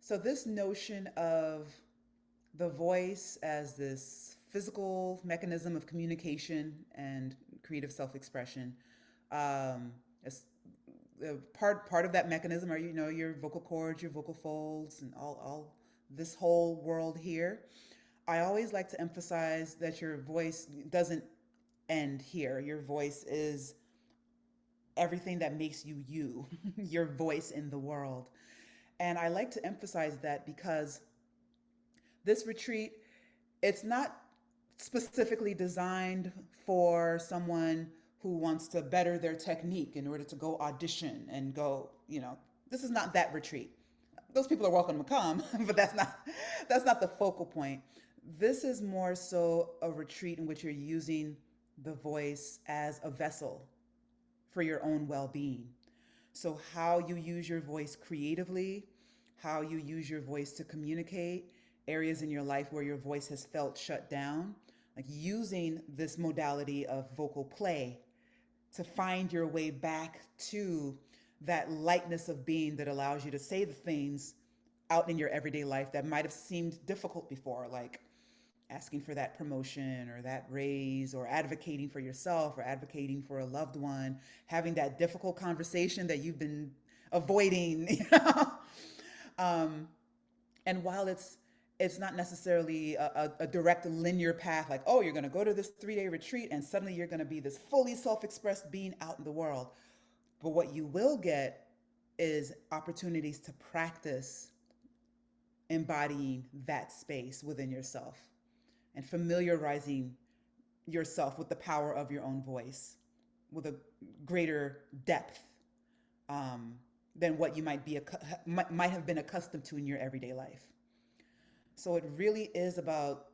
So, this notion of the voice as this physical mechanism of communication and creative self-expression, um, is, part of that mechanism are your vocal cords, your vocal folds, and all this whole world here. I always like to emphasize that your voice doesn't end here. Your voice is everything that makes you you, your voice in the world. And I like to emphasize that because this retreat, it's not specifically designed for someone who wants to better their technique in order to go audition and go, this is not that retreat. Those people are welcome to come, but that's not the focal point. This is more so a retreat in which you're using the voice as a vessel for your own well-being. So how you use your voice creatively, how you use your voice to communicate, areas in your life where your voice has felt shut down, like using this modality of vocal play to find your way back to that lightness of being that allows you to say the things out in your everyday life that might have seemed difficult before, like asking for that promotion or that raise, or advocating for yourself or advocating for a loved one, having that difficult conversation that you've been avoiding. um, and while it's not necessarily a direct linear path, like, oh, you're going to go to this 3-day retreat and suddenly you're going to be this fully self-expressed being out in the world. But what you will get is opportunities to practice embodying that space within yourself and familiarizing yourself with the power of your own voice with a greater depth, um, than what you might have been accustomed to in your everyday life. So it really is about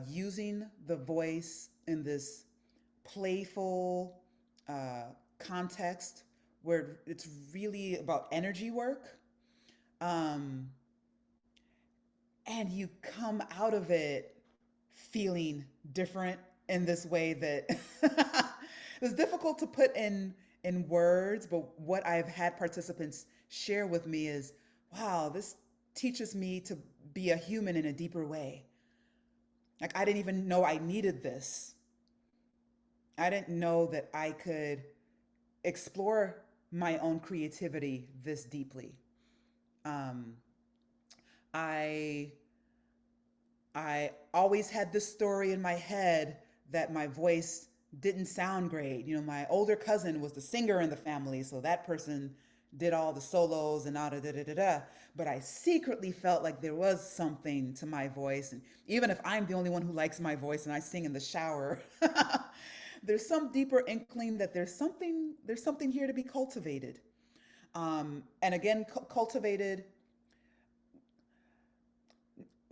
using the voice in this playful context where it's really about energy work. Um, and you come out of it feeling different in this way that it's difficult to put in words, but what I've had participants share with me is, wow, this teaches me to be a human in a deeper way. Like, I didn't even know I needed this. I didn't know that I could explore my own creativity this deeply. Um, I I always had this story in my head that my voice didn't sound great. My older cousin was the singer in the family, so that person did all the solos and da da da da da. But I secretly felt like there was something to my voice, and even if I'm the only one who likes my voice and I sing in the shower, there's some deeper inkling that there's something here to be cultivated. And again, cultivated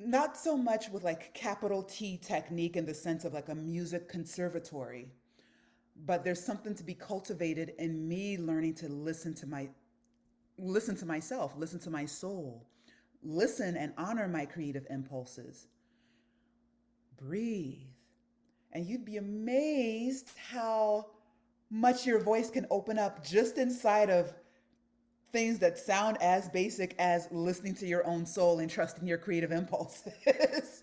not so much with like capital T technique in the sense of like a music conservatory, but there's something to be cultivated in me learning to listen to myself, listen to my soul, listen and honor my creative impulses. Breathe. And you'd be amazed how much your voice can open up just inside of things that sound as basic as listening to your own soul and trusting your creative impulses.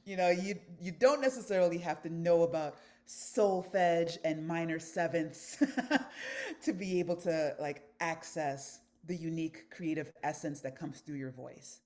You don't necessarily have to know about solfege and minor sevenths to be able to like access the unique creative essence that comes through your voice.